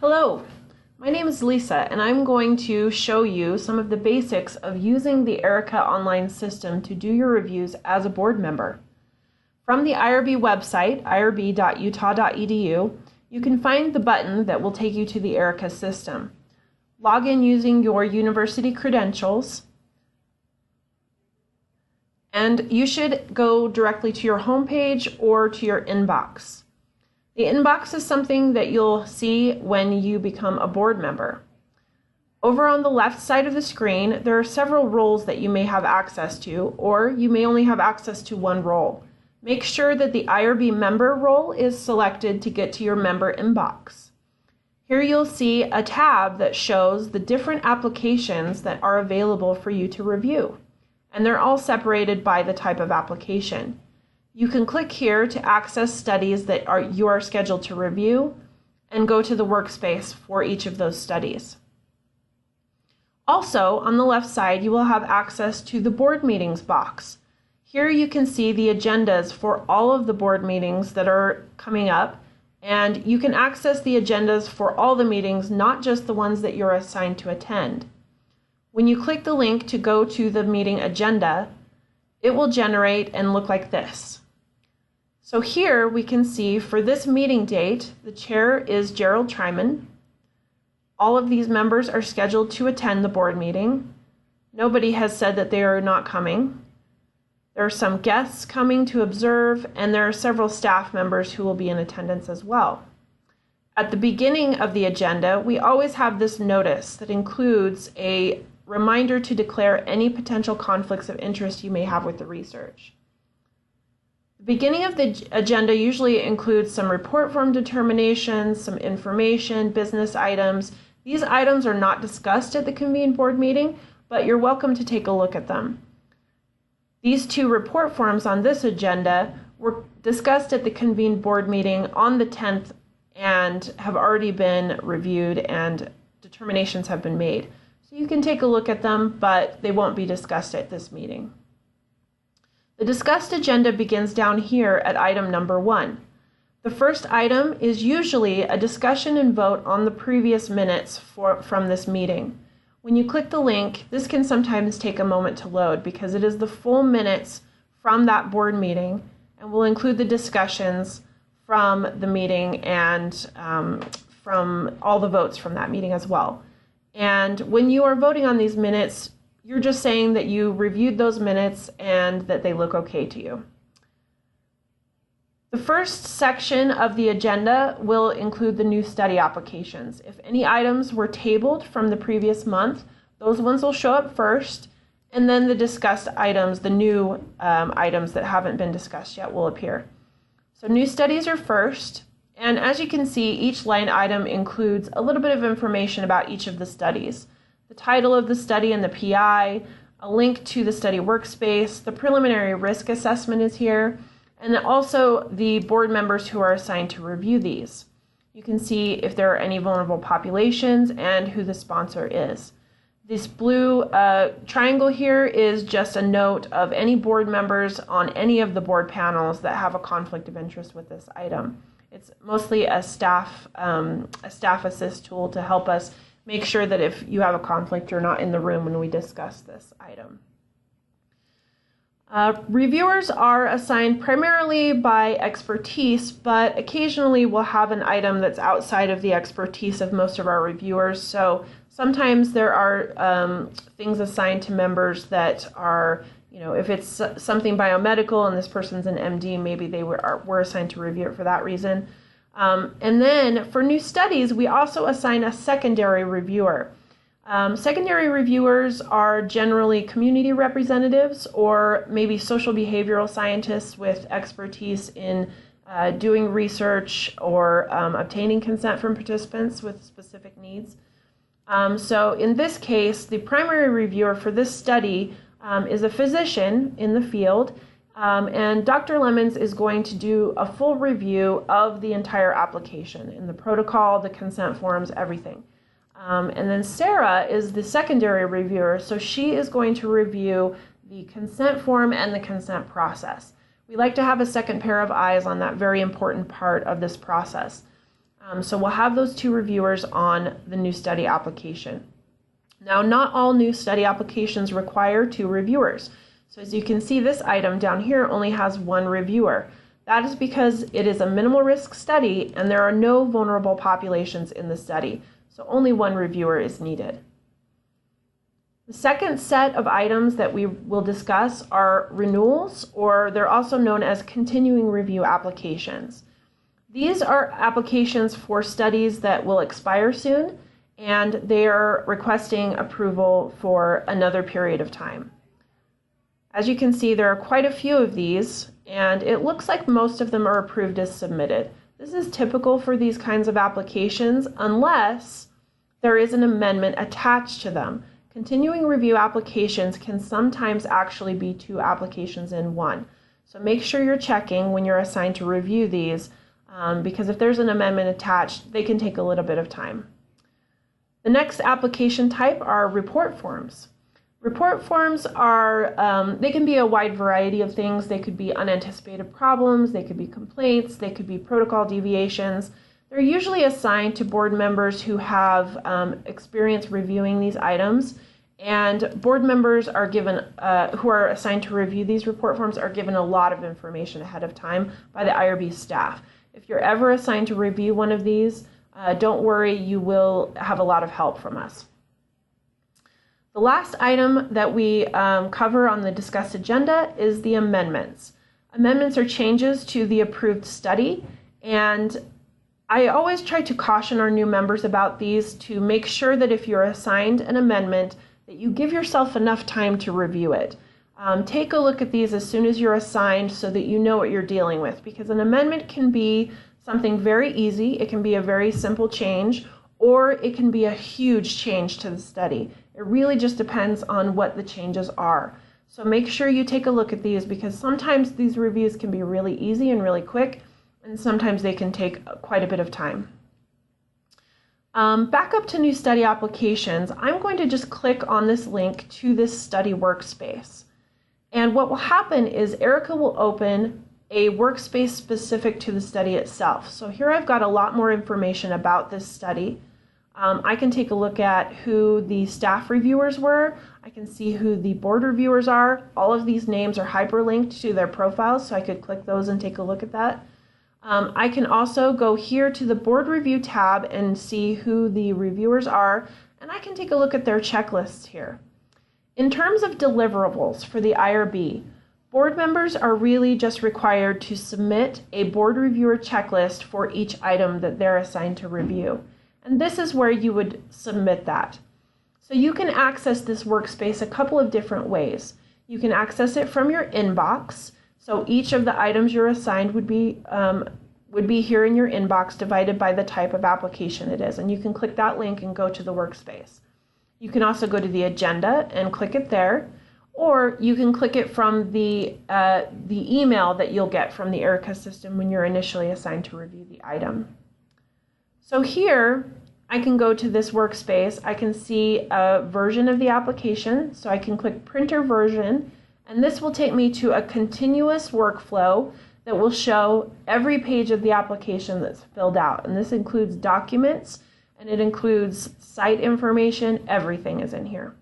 Hello, my name is Lisa and I'm going to show you some of the basics of using the Erica online system to do your reviews as a board member. From the IRB website, irb.utah.edu, you can find the button that will take you to the Erica system. Log in using your university credentials, and you should go directly to your homepage or to your inbox. The inbox is something that you'll see when you become a board member. Over on the left side of the screen, there are several roles that you may have access to, or you may only have access to one role. Make sure that the IRB member role is selected to get to your member inbox. Here you'll see a tab that shows the different applications that are available for you to review, and they're all separated by the type of application. You can click here to access studies that you are scheduled to review and go to the workspace for each of those studies. Also, on the left side, you will have access to the board meetings box. Here you can see the agendas for all of the board meetings that are coming up, and you can access the agendas for all the meetings, not just the ones that you're assigned to attend. When you click the link to go to the meeting agenda, it will generate and look like this. So here we can see for this meeting date, the chair is Gerald Tryman. All of these members are scheduled to attend the board meeting. Nobody has said that they are not coming. There are some guests coming to observe, and there are several staff members who will be in attendance as well. At the beginning of the agenda, we always have this notice that includes a reminder to declare any potential conflicts of interest you may have with the research. The beginning of the agenda usually includes some report form determinations, some information, business items. These items are not discussed at the convened board meeting, but you're welcome to take a look at them. These two report forms on this agenda were discussed at the convened board meeting on the 10th and have already been reviewed and determinations have been made. So you can take a look at them, but they won't be discussed at this meeting. The discussed agenda begins down here at item number 1. The first item is usually a discussion and vote on the previous minutes from this meeting. When you click the link, this can sometimes take a moment to load because it is the full minutes from that board meeting and will include the discussions from the meeting and from all the votes from that meeting as well. And when you are voting on these minutes, you're just saying that you reviewed those minutes and that they look okay to you. The first section of the agenda will include the new study applications. If any items were tabled from the previous month, those ones will show up first, and then the discussed items, the new items that haven't been discussed yet, will appear. So new studies are first, and as you can see, each line item includes a little bit of information about each of the studies. The title of the study and the PI, a link to the study workspace, the preliminary risk assessment is here, and also the board members who are assigned to review these. You can see if there are any vulnerable populations and who the sponsor is. This blue triangle here is just a note of any board members on any of the board panels that have a conflict of interest with this item. It's mostly a staff assist tool to help us make sure that if you have a conflict, you're not in the room when we discuss this item. Reviewers are assigned primarily by expertise, but occasionally we'll have an item that's outside of the expertise of most of our reviewers. So sometimes there are things assigned to members that are, if it's something biomedical and this person's an MD, maybe they were assigned to review it for that reason. And then for new studies, we also assign a secondary reviewer. Secondary reviewers are generally community representatives or maybe social behavioral scientists with expertise in doing research or obtaining consent from participants with specific needs. So in this case, the primary reviewer for this study is a physician in the field. And Dr. Lemons is going to do a full review of the entire application in the protocol, the consent forms, everything. And then Sarah is the secondary reviewer, so she is going to review the consent form and the consent process. We like to have a second pair of eyes on that very important part of this process. So we'll have those 2 reviewers on the new study application. Now, not all new study applications require 2 reviewers. So as you can see, this item down here only has 1 reviewer. That is because it is a minimal risk study and there are no vulnerable populations in the study. So only 1 reviewer is needed. The second set of items that we will discuss are renewals, or they're also known as continuing review applications. These are applications for studies that will expire soon, and they are requesting approval for another period of time. As you can see, there are quite a few of these, and it looks like most of them are approved as submitted. This is typical for these kinds of applications unless there is an amendment attached to them. Continuing review applications can sometimes actually be 2 applications in one. So make sure you're checking when you're assigned to review these, because if there's an amendment attached, they can take a little bit of time. The next application type are report forms. Report forms are, they can be a wide variety of things. They could be unanticipated problems, they could be complaints, they could be protocol deviations. They're usually assigned to board members who have experience reviewing these items, and board members are given, who are assigned to review these report forms, are given a lot of information ahead of time by the IRB staff. If you're ever assigned to review one of these, don't worry, you will have a lot of help from us. The last item that we cover on the discussed agenda is the amendments. Amendments are changes to the approved study, and I always try to caution our new members about these to make sure that if you're assigned an amendment, that you give yourself enough time to review it. Take a look at these as soon as you're assigned so that you know what you're dealing with, because an amendment can be something very easy, it can be a very simple change, or it can be a huge change to the study. It really just depends on what the changes are. So make sure you take a look at these, because sometimes these reviews can be really easy and really quick, and sometimes they can take quite a bit of time. Back up to new study applications, I'm going to just click on this link to this study workspace. And what will happen is Erica will open a workspace specific to the study itself. So here I've got a lot more information about this study. I can take a look at who the staff reviewers were. I can see who the board reviewers are. All of these names are hyperlinked to their profiles, so I could click those and take a look at that. I can also go here to the board review tab and see who the reviewers are, and I can take a look at their checklists here. In terms of deliverables for the IRB, board members are really just required to submit a board reviewer checklist for each item that they're assigned to review. And this is where you would submit that. So you can access this workspace a couple of different ways. You can access it from your inbox. So each of the items you're assigned would be here in your inbox, divided by the type of application it is. And you can click that link and go to the workspace. You can also go to the agenda and click it there, or you can click it from the email that you'll get from the Erica system when you're initially assigned to review the item. So here, I can go to this workspace. I can see a version of the application, so I can click printer version, and this will take me to a continuous workflow that will show every page of the application that's filled out. And this includes documents, and it includes site information. Everything is in here.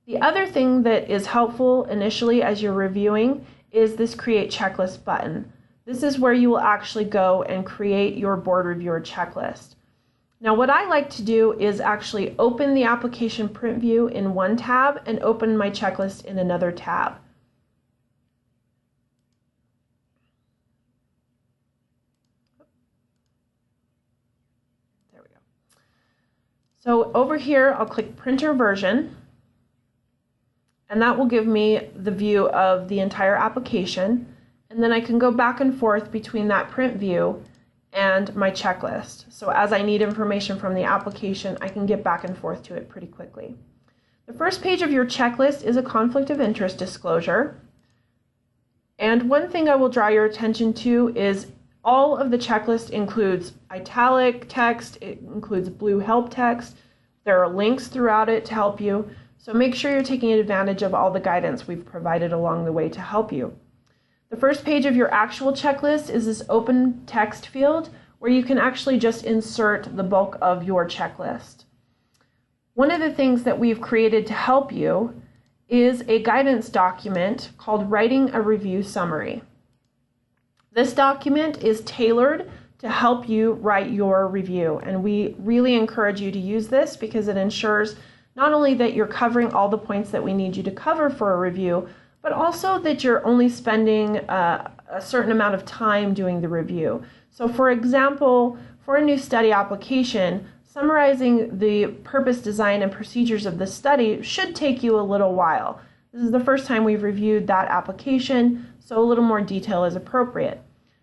The other thing that is helpful initially as you're reviewing is this Create Checklist button. This is where you will actually go and create your board reviewer checklist. Now what I like to do is actually open the application print view in one tab and open my checklist in another tab. There we go. So over here I'll click printer version, and that will give me the view of the entire application. And then I can go back and forth between that print view and my checklist. So as I need information from the application, I can get back and forth to it pretty quickly. The first page of your checklist is a conflict of interest disclosure. And one thing I will draw your attention to is all of the checklist includes italic text, it includes blue help text. There are links throughout it to help you. So make sure you're taking advantage of all the guidance we've provided along the way to help you. The first page of your actual checklist is this open text field where you can actually just insert the bulk of your checklist. One of the things that we've created to help you is a guidance document called Writing a Review Summary. This document is tailored to help you write your review, and we really encourage you to use this because it ensures not only that you're covering all the points that we need you to cover for a review, but also that you're only spending a certain amount of time doing the review. So for example, for a new study application, summarizing the purpose, design, and procedures of the study should take you a little while. This is the first time we've reviewed that application, so a little more detail is appropriate.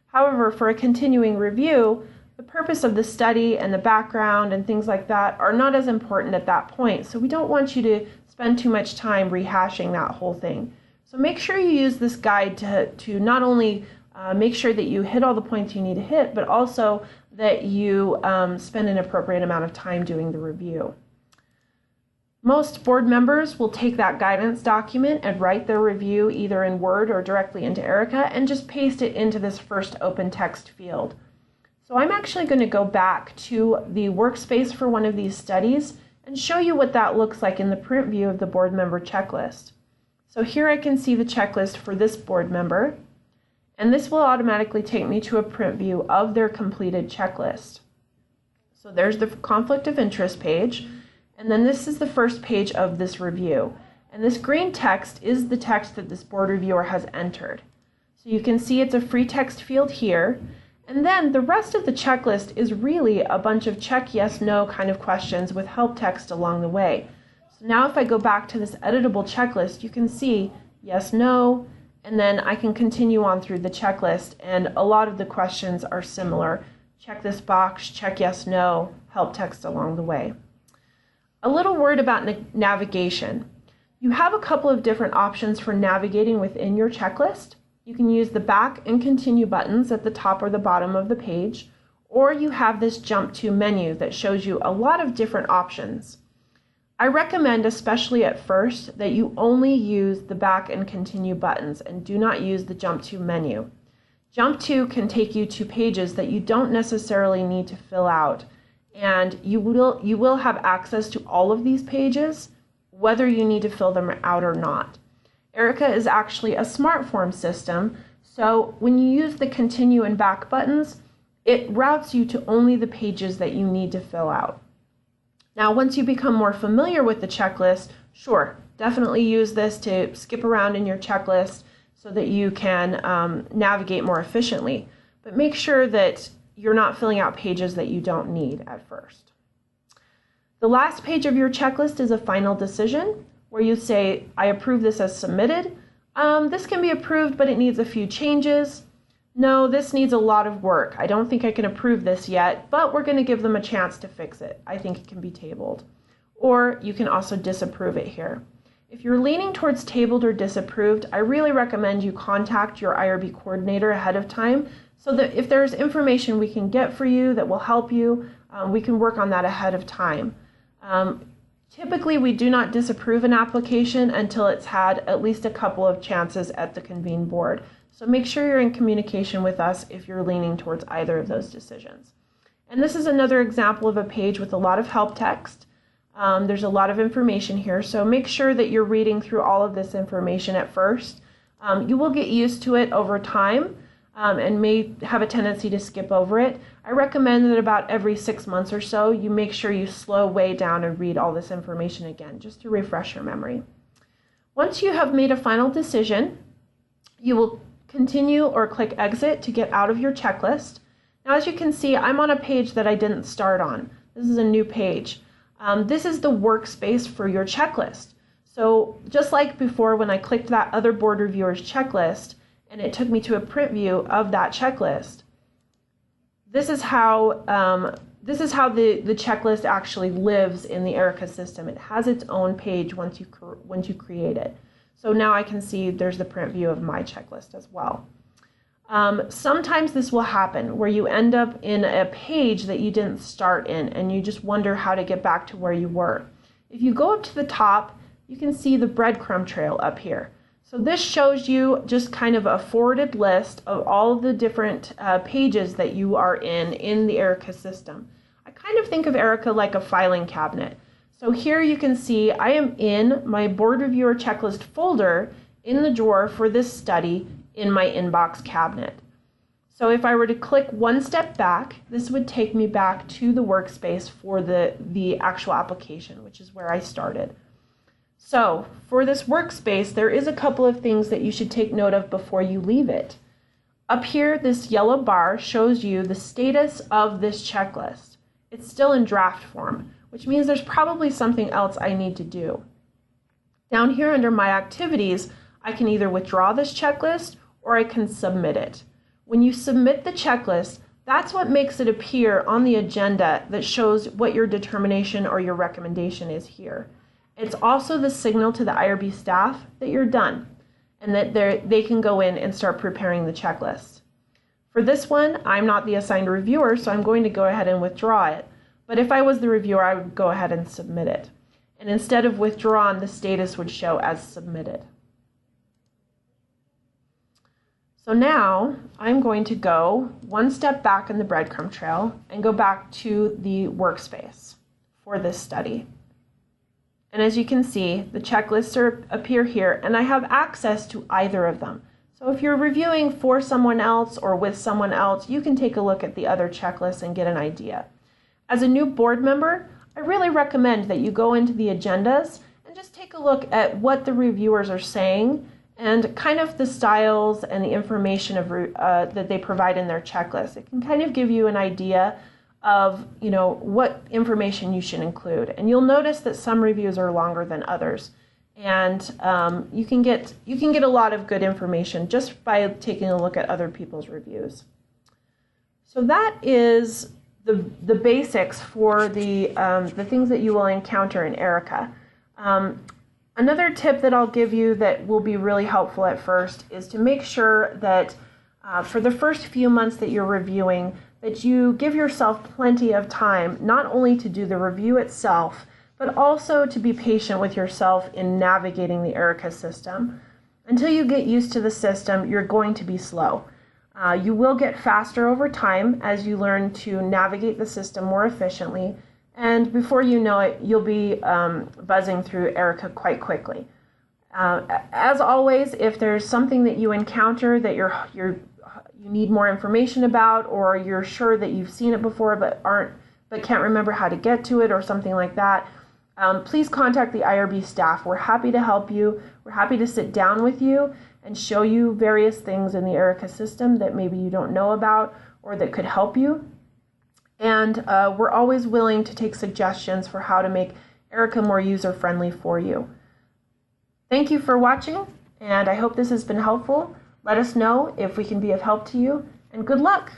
However, for a continuing review, the purpose of the study and the background and things like that are not as important at that point, so we don't want you to spend too much time rehashing that whole thing. So make sure you use this guide to not only make sure that you hit all the points you need to hit, but also that you spend an appropriate amount of time doing the review. Most board members will take that guidance document and write their review either in Word or directly into Erica and just paste it into this first open text field. So I'm actually going to go back to the workspace for one of these studies and show you what that looks like in the print view of the board member checklist. So here I can see the checklist for this board member, and this will automatically take me to a print view of their completed checklist. So there's the conflict of interest page, and then this is the first page of this review. And this green text is the text that this board reviewer has entered. So you can see it's a free text field here, and then the rest of the checklist is really a bunch of check, yes, no kind of questions with help text along the way. So now if I go back to this editable checklist, you can see yes, no, and then I can continue on through the checklist, and a lot of the questions are similar. Check this box, check yes, no, help text along the way. A little word about navigation. You have a couple of different options for navigating within your checklist. You can use the back and continue buttons at the top or the bottom of the page, or you have this jump to menu that shows you a lot of different options. I recommend, especially at first, that you only use the back and continue buttons and do not use the jump to menu. Jump to can take you to pages that you don't necessarily need to fill out, and you will have access to all of these pages whether you need to fill them out or not. Erica is actually a smart form system, so when you use the continue and back buttons, it routes you to only the pages that you need to fill out. Now, once you become more familiar with the checklist, sure, definitely use this to skip around in your checklist so that you can navigate more efficiently. But make sure that you're not filling out pages that you don't need at first. The last page of your checklist is a final decision where you say, I approve this as submitted. This can be approved, but it needs a few changes. No, this needs a lot of work. I don't think I can approve this yet, but we're going to give them a chance to fix it. I think it can be tabled. Or you can also disapprove it here. If you're leaning towards tabled or disapproved, I really recommend you contact your IRB coordinator ahead of time so that if there's information we can get for you that will help you, we can work on that ahead of time. Typically, we do not disapprove an application until it's had at least a couple of chances at the convened board. So make sure you're in communication with us if you're leaning towards either of those decisions. And this is another example of a page with a lot of help text. There's a lot of information here, so make sure that you're reading through all of this information at first. You will get used to it over time and may have a tendency to skip over it. I recommend that about every 6 months or so, you make sure you slow way down and read all this information again, just to refresh your memory. Once you have made a final decision, you will continue or click exit to get out of your checklist. Now, as you can see, I'm on a page that I didn't start on. This is a new page. This is the workspace for your checklist. So just like before when I clicked that other board reviewer's checklist and it took me to a print view of that checklist, this is how the checklist actually lives in the Erica system. It has its own page once you create it. So now I can see there's the print view of my checklist as well. Sometimes this will happen where you end up in a page that you didn't start in and you just wonder how to get back to where you were. If you go up to the top, you can see the breadcrumb trail up here. So this shows you just kind of a forwarded list of all the different pages that you are in the Erica system. I kind of think of Erica like a filing cabinet. So here you can see I am in my Board Reviewer Checklist folder in the drawer for this study in my inbox cabinet. So if I were to click one step back, this would take me back to the workspace for the actual application, which is where I started. So for this workspace, there is a couple of things that you should take note of before you leave it. Up here, this yellow bar shows you the status of this checklist. It's still in draft form, which means there's probably something else I need to do. Down here under my activities, I can either withdraw this checklist or I can submit it. When you submit the checklist, that's what makes it appear on the agenda that shows what your determination or your recommendation is here. It's also the signal to the IRB staff that you're done and that they can go in and start preparing the checklist. For this one, I'm not the assigned reviewer, so I'm going to go ahead and withdraw it. But if I was the reviewer, I would go ahead and submit it. And instead of withdrawn, the status would show as submitted. So now I'm going to go one step back in the breadcrumb trail and go back to the workspace for this study. And as you can see, the checklists appear here, and I have access to either of them. So if you're reviewing for someone else or with someone else, you can take a look at the other checklists and get an idea. As a new board member, I really recommend that you go into the agendas and just take a look at what the reviewers are saying and kind of the styles and the information that they provide in their checklist. It can kind of give you an idea of what information you should include. And you'll notice that some reviews are longer than others. And you can get a lot of good information just by taking a look at other people's reviews. So that is the basics for the things that you will encounter in Erica. Another tip that I'll give you that will be really helpful at first is to make sure that for the first few months that you're reviewing, that you give yourself plenty of time, not only to do the review itself, but also to be patient with yourself in navigating the Erica system. Until you get used to the system, you're going to be slow. You will get faster over time as you learn to navigate the system more efficiently, and before you know it, you'll be buzzing through Erica quite quickly. As always, if there's something that you encounter that you need more information about, or you're sure that you've seen it before but can't remember how to get to it or something like that, please contact the IRB staff. We're happy to help you. We're happy to sit down with you and show you various things in the Erica system that maybe you don't know about or that could help you. And we're always willing to take suggestions for how to make Erica more user-friendly for you. Thank you for watching, and I hope this has been helpful. Let us know if we can be of help to you, and good luck!